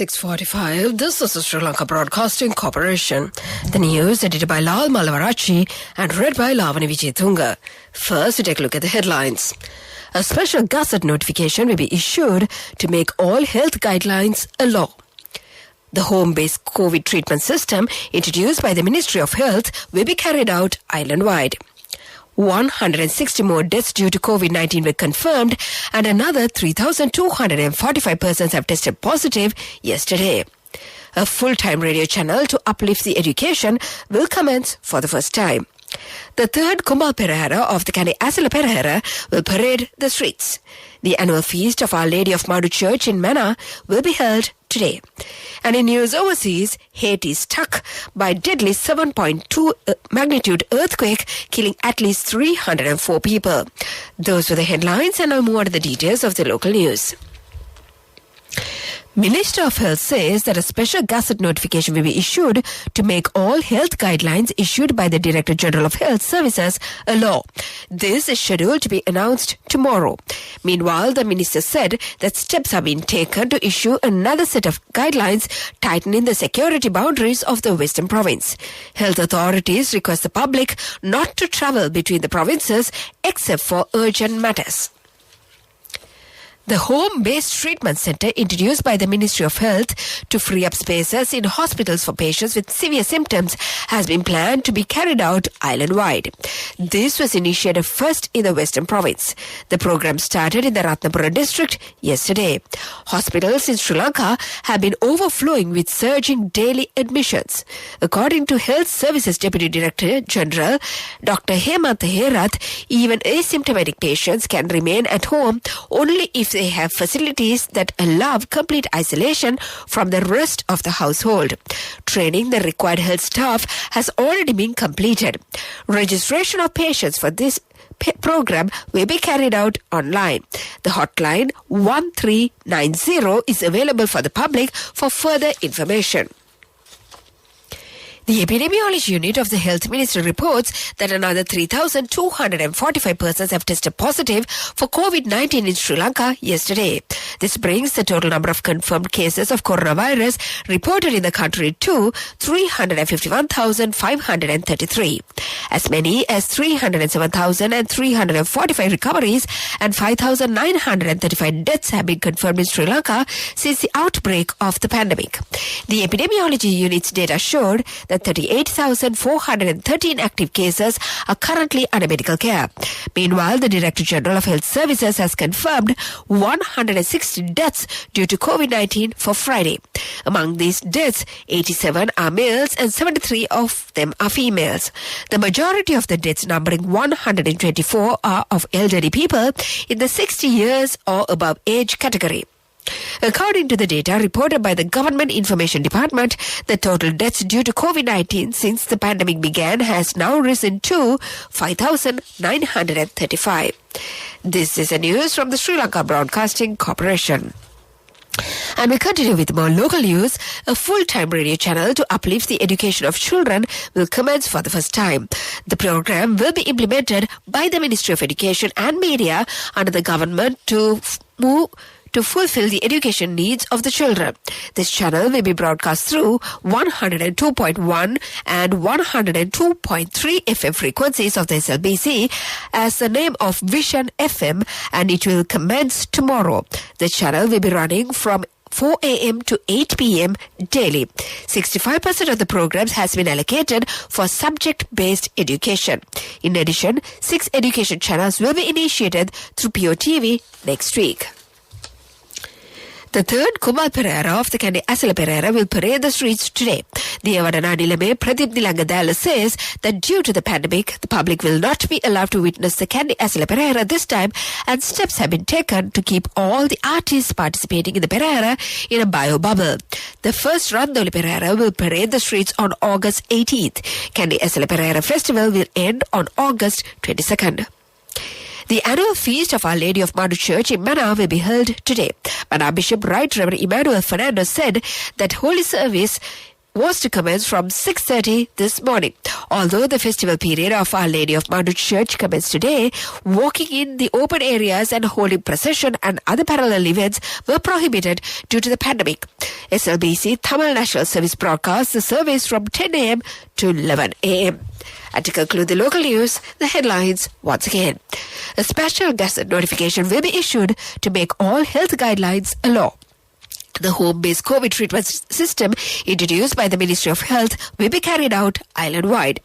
6:45. This is the Sri Lanka Broadcasting Corporation. The news edited by Lal Malavarachi and read by Lavani Vijayatunga. First, we take a look at the headlines. A special Gazette notification will be issued to make all health guidelines a law. The home-based COVID treatment system introduced by the Ministry of Health will be carried out island-wide. 160 more deaths due to COVID-19 were confirmed and another 3,245 persons have tested positive yesterday. A full-time radio channel to uplift the education will commence for the first time. The third Kumbal Perahera of the Kandy Asala Perahera will parade the streets. The annual feast of Our Lady of Madu Church in Mana will be held today. And in news overseas, Haiti is struck by deadly 7.2 magnitude earthquake, killing at least 304 people. Those were the headlines, and now more to the details of the local news. Minister of Health says that a special Gazette notification will be issued to make all health guidelines issued by the Director General of Health Services a law. This is scheduled to be announced tomorrow. Meanwhile, the minister said that steps have been taken to issue another set of guidelines tightening the security boundaries of the Western Province. Health authorities request the public not to travel between the provinces except for urgent matters. The home-based treatment center introduced by the Ministry of Health to free up spaces in hospitals for patients with severe symptoms has been planned to be carried out island-wide. This was initiated first in the Western Province. The program started in the Ratnapura district yesterday. Hospitals in Sri Lanka have been overflowing with surging daily admissions. According to Health Services Deputy Director General Dr. Hemantha Herath, even asymptomatic patients can remain at home only if they have facilities that allow complete isolation from the rest of the household. Training the required health staff has already been completed. Registration of patients for this program will be carried out online. The hotline 1390 is available for the public for further information. The Epidemiology Unit of the Health Ministry reports that another 3,245 persons have tested positive for COVID-19 in Sri Lanka yesterday. This brings the total number of confirmed cases of coronavirus reported in the country to 351,533. As many as 307,345 recoveries and 5,935 deaths have been confirmed in Sri Lanka since the outbreak of the pandemic. The Epidemiology Unit's data showed that 38,413 active cases are currently under medical care. Meanwhile, the Director General of Health Services has confirmed 160 deaths due to COVID-19 for Friday. Among these deaths, 87 are males and 73 of them are females. The majority of the deaths, numbering 124, are of elderly people in the 60 years or above age category. According to the data reported by the Government Information Department, the total deaths due to COVID-19 since the pandemic began has now risen to 5,935. This is the news from the Sri Lanka Broadcasting Corporation. And we continue with more local news. A full-time radio channel to uplift the education of children will commence for the first time. The program will be implemented by the Ministry of Education and Media under the government to fulfill the education needs of the children. This channel will be broadcast through 102.1 and 102.3 FM frequencies of the SLBC as the name of Vision FM, and it will commence tomorrow. The channel will be running from 4 a.m. to 8 p.m. daily. 65% of the programs has been allocated for subject-based education. In addition, 6 education channels will be initiated through POTV next week. The third Kumbal Perahera of the Kandy Asala Perahera will parade the streets today. The Avadana Nilame Pradeep Nilangadala says that due to the pandemic, the public will not be allowed to witness the Kandy Asala Perahera this time, and steps have been taken to keep all the artists participating in the Perahera in a bio bubble. The first Randoli Perahera will parade the streets on August 18th. Kandy Asala Perahera Festival will end on August 22nd. The annual feast of Our Lady of Madu Church in Mana will be held today. Mana Bishop Right Reverend Emmanuel Fernando said that Holy Service was to commence from 6:30 this morning. Although the festival period of Our Lady of Mount Church commenced today, walking in the open areas and holding procession and other parallel events were prohibited due to the pandemic. SLBC Tamil National Service broadcasts the service from 10 a.m. to 11 a.m. And to conclude the local news, the headlines once again. A special gazette notification will be issued to make all health guidelines a law. The home-based COVID treatment system introduced by the Ministry of Health will be carried out island-wide.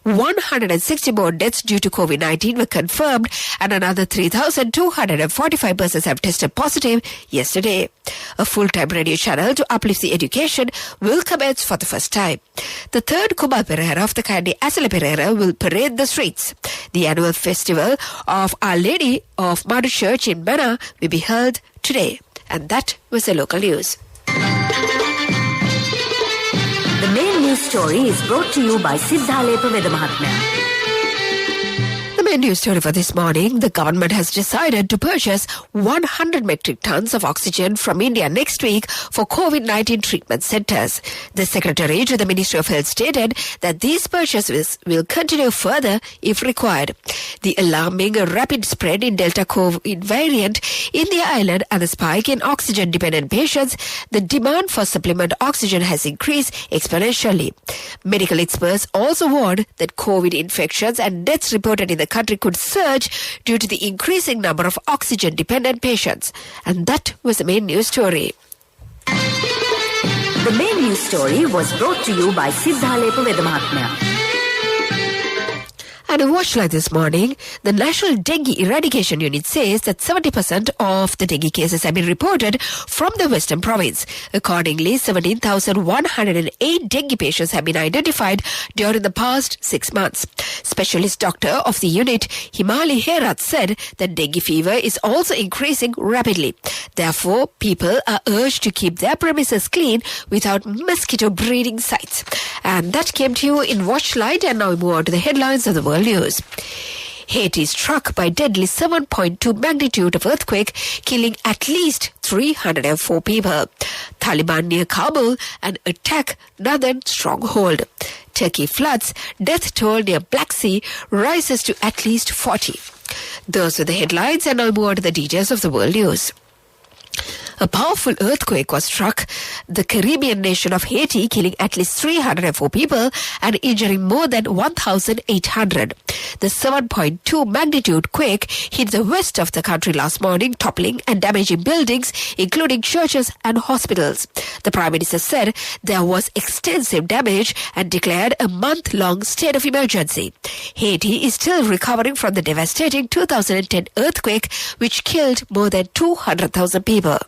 160 more deaths due to COVID-19 were confirmed and another 3,245 persons have tested positive yesterday. A full-time radio channel to uplift the education will commence for the first time. The third Kumbal Perera of the Kandi Asala Perera will parade the streets. The annual festival of Our Lady of Mount Church in Mana will be held today. And that was the local news. The main news story is brought to you by Siddhalepa Vedamahatmya. The main news story for this morning, the government has decided to purchase 100 metric tons of oxygen from India next week for COVID-19 treatment centers. The Secretary to the Ministry of Health stated that these purchases will continue further if required. The alarming rapid spread in Delta COVID variant in the island and the spike in oxygen-dependent patients, the demand for supplement oxygen has increased exponentially. Medical experts also warned that COVID infections and deaths reported in the country could surge due to the increasing number of oxygen-dependent patients. And that was the main news story. The main news story was brought to you by Siddhalepa Vedamahatmya. And a watchlight this morning, the National Dengue Eradication Unit says that 70% of the dengue cases have been reported from the Western Province. Accordingly, 17,108 dengue patients have been identified during the past 6 months. Specialist doctor of the unit, Himali Herat, said that dengue fever is also increasing rapidly. Therefore, people are urged to keep their premises clean without mosquito breeding sites. And that came to you in Watchlight, and now we move on to the headlines of the world news. Haiti struck by deadly 7.2 magnitude of earthquake, killing at least 304 people. Taliban near Kabul and attack northern stronghold. Turkey floods, death toll near Black Sea rises to at least 40. Those were the headlines, and now we move on to the details of the world news. A powerful earthquake was struck the Caribbean nation of Haiti, killing at least 304 people and injuring more than 1,800. The 7.2 magnitude quake hit the west of the country last morning, toppling and damaging buildings, including churches and hospitals. The Prime Minister said there was extensive damage and declared a month-long state of emergency. Haiti is still recovering from the devastating 2010 earthquake, which killed more than 200,000 people.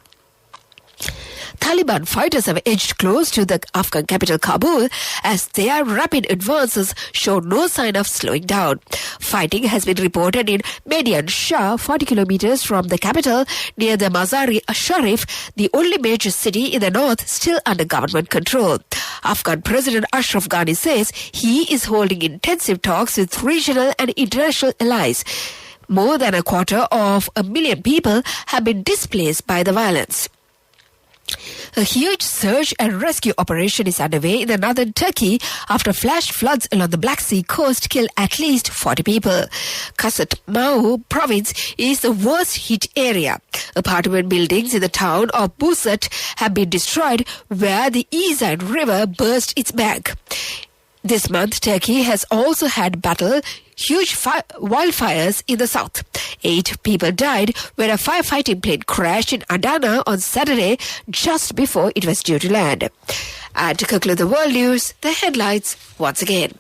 Taliban fighters have edged close to the Afghan capital Kabul as their rapid advances show no sign of slowing down. Fighting has been reported in Median Shah, 40 kilometers from the capital, near the Mazar-e Sharif, the only major city in the north still under government control. Afghan President Ashraf Ghani says he is holding intensive talks with regional and international allies. More than 250,000 people have been displaced by the violence. A huge search and rescue operation is underway in the northern Turkey after flash floods along the Black Sea coast killed at least 40 people. Kastamonu province is the worst hit area. Apartment buildings in the town of Busat have been destroyed where the Izan River burst its bank. This month, Turkey has also had huge wildfires in the south. 8 people died when a firefighting plane crashed in Adana on Saturday just before it was due to land. And to conclude the world news, the headlines once again.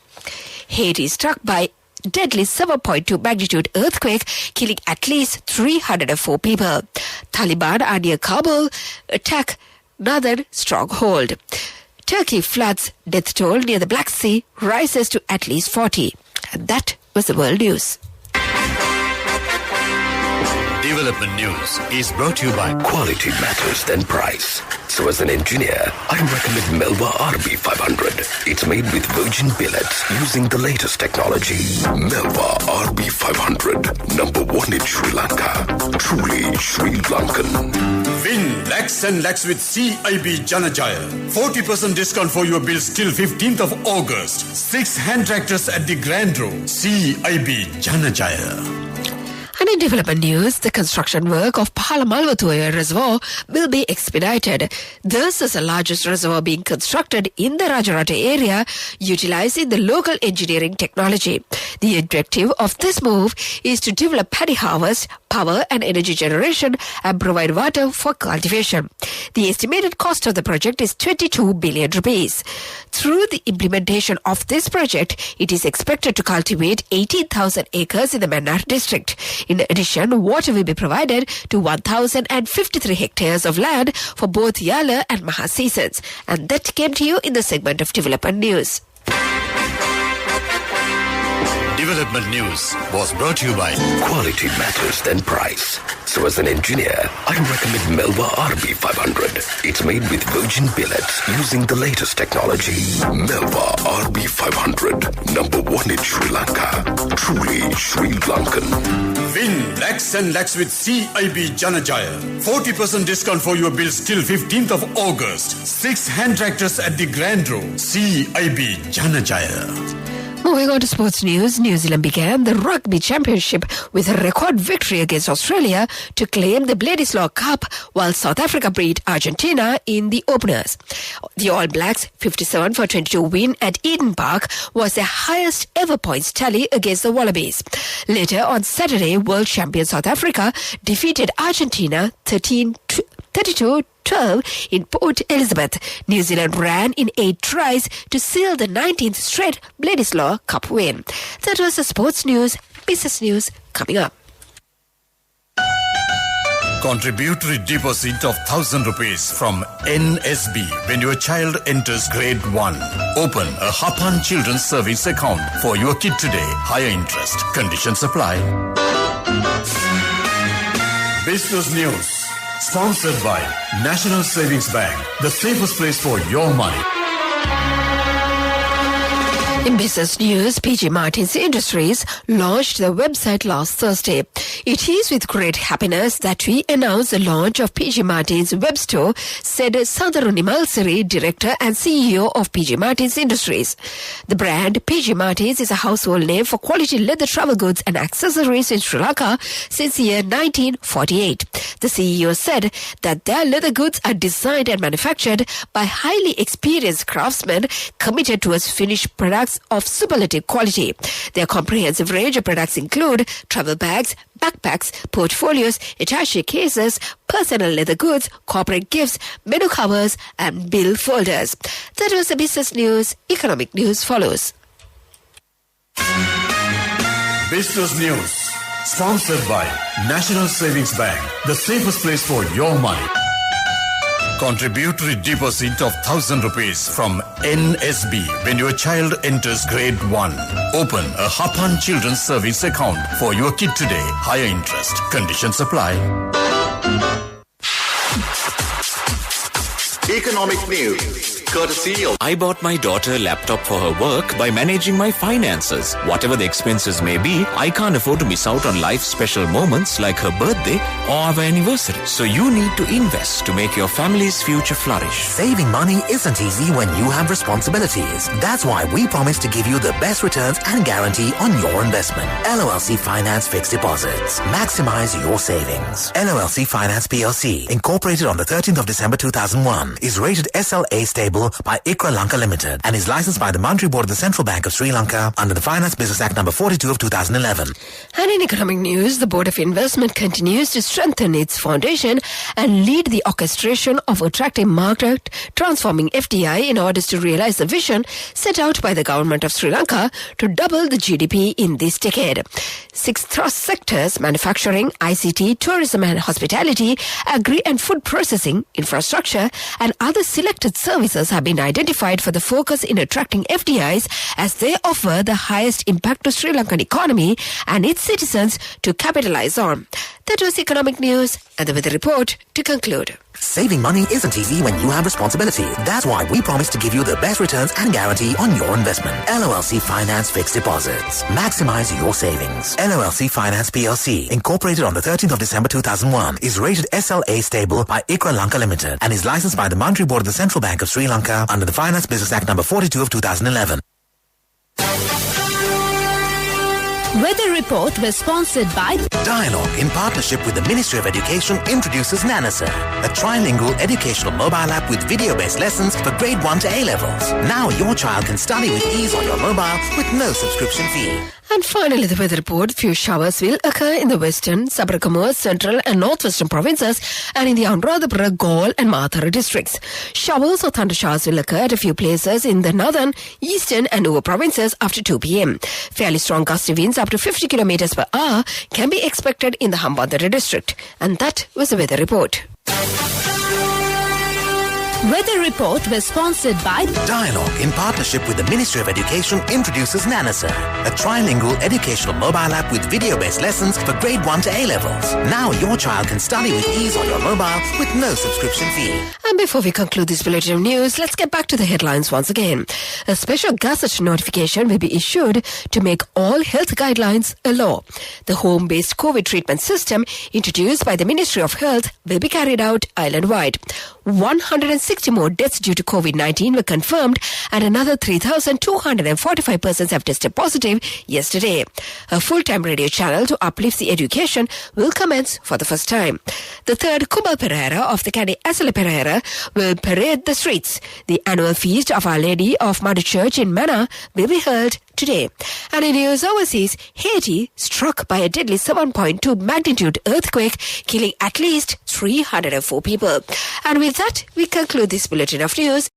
Haiti struck by deadly 7.2 magnitude earthquake, killing at least 304 people. Taliban are near Kabul, attack northern stronghold. Turkey floods, death toll near the Black Sea rises to at least 40. And that was the world news. Development News is brought to you by Quality matters than price. So as an engineer, I recommend Melba RB500. It's made with virgin billets using the latest technology. Melba RB500, #1 in Sri Lanka. Truly Sri Lankan. Win lakhs and lakhs with CIB Janajaya. 40% discount for your bills till 15th of August. 6 hand tractors at the Grand Row. CIB Janajaya. And in development news, the construction work of Palamalvathuya Reservoir will be expedited. This is the largest reservoir being constructed in the Rajarata area, utilizing the local engineering technology. The objective of this move is to develop paddy harvest, power and energy generation and provide water for cultivation. The estimated cost of the project is 22 billion rupees. Through the implementation of this project, it is expected to cultivate 18,000 acres in the Mannar district. In addition, water will be provided to 1,053 hectares of land for both Yala and Maha seasons. And that came to you in the segment of development news. Development news was brought to you by Quality matters than price. So as an engineer, I recommend Melba RB500. It's made with virgin billets using the latest technology. Melba RB500, number one in Sri Lanka. Truly Sri Lankan. Win lakhs and lakhs with CIB Janajaya. 40% discount for your bills till 15th of August. 6 hand tractors at the Grand Row. CIB Janajaya. Moving on to sports news, New Zealand began the Rugby Championship with a record victory against Australia to claim the Bledisloe Cup, while South Africa beat Argentina in the openers. The All Blacks' 57-22 win at Eden Park was their highest ever points tally against the Wallabies. Later on Saturday, world champion South Africa defeated Argentina 32-12 in Port Elizabeth. New Zealand ran in 8 tries to seal the 19th straight Bledisloe Cup win. That was the sports news. Business news coming up. Contributory deposit of 1,000 rupees from NSB when your child enters grade 1. Open a Hapan Children's Savings account for your kid today. Higher interest. Conditions apply. Business news. Sponsored by National Savings Bank, the safest place for your money. In business news, PG Martin's Industries launched their website last Thursday. It is with great happiness that we announce the launch of PG Martin's web store, said Sandaruni Malsari, director and CEO of PG Martin's Industries. The brand PG Martin's is a household name for quality leather travel goods and accessories in Sri Lanka since the year 1948. The CEO said that their leather goods are designed and manufactured by highly experienced craftsmen committed towards finished products of superlative quality. Their comprehensive range of products include travel bags, backpacks, portfolios, attaché cases, personal leather goods, corporate gifts, menu covers, and bill folders. That was the business news. Economic news follows. Business news. Sponsored by National Savings Bank, the safest place for your money. Contributory deposit of 1,000 rupees from NSB when your child enters grade 1. Open a Hapan Children's Savings account for your kid today. Higher interest. Conditions apply. Economic news. Courtesy of I bought my daughter a laptop for her work by managing my finances. Whatever the expenses may be, I can't afford to miss out on life's special moments like her birthday or our anniversary. So you need to invest to make your family's future flourish. Saving money isn't easy when you have responsibilities. That's why we promise to give you the best returns and guarantee on your investment. LOLC Finance Fixed Deposits. Maximize your savings. LOLC Finance PLC, incorporated on the 13th of December 2001, is rated SLA stable by ICRA Lanka Limited and is licensed by the Monetary Board of the Central Bank of Sri Lanka under the Finance Business Act number 42 of 2011. And in economic news, the Board of Investment continues to strengthen its foundation and lead the orchestration of attracting market transforming FDI in order to realize the vision set out by the government of Sri Lanka to double the GDP in this decade. 6 thrust sectors, manufacturing, ICT, tourism and hospitality, agri and food processing, infrastructure and other selected services have been identified for the focus in attracting FDIs as they offer the highest impact to Sri Lankan economy and its citizens to capitalize on. That was economic news and the weather report to conclude. Saving money isn't easy when you have responsibility. That's why we promise to give you the best returns and guarantee on your investment. LOLC Finance Fixed Deposits. Maximize your savings. LOLC Finance PLC, incorporated on the 13th of December 2001, is rated SLA stable by ICRA Lanka Limited and is licensed by the Monetary Board of the Central Bank of Sri Lanka under the Finance Business Act number 42 of 2011. Weather report was sponsored by Dialogue, in partnership with the Ministry of Education, introduces Nanasa, a trilingual educational mobile app with video-based lessons for grade 1 to A-levels. Now your child can study with ease on your mobile with no subscription fee. And finally, the weather report. Few showers will occur in the western, Sabarakamuwa, central and northwestern provinces and in the Anuradhapura, Galle and Mathura districts. Showers or thunder showers will occur at a few places in the northern, eastern and Nuwa provinces after 2 p.m. Fairly strong gusty winds up to 50 kilometers per hour can be expected in the Hambantota district. And that was the weather report. Weather report was sponsored by Dialogue, in partnership with the Ministry of Education, introduces Nanasa, a trilingual educational mobile app with video-based lessons for grade 1 to A-levels. Now your child can study with ease on your mobile with no subscription fee. And before we conclude this bulletin of news, let's get back to the headlines once again. A special Gazette notification will be issued to make all health guidelines a law. The home-based COVID treatment system introduced by the Ministry of Health will be carried out island-wide. 160 more deaths due to COVID-19 were confirmed and another 3,245 persons have tested positive yesterday. A full-time radio channel to uplift the education will commence for the first time. The third Kumbal Perera of the Kadi Asala Perera will parade the streets. The annual feast of Our Lady of Mother Church in Mana will be held today. And in news overseas, Haiti struck by a deadly 7.2 magnitude earthquake, killing at least 304 people. And with that, we conclude this bulletin of news.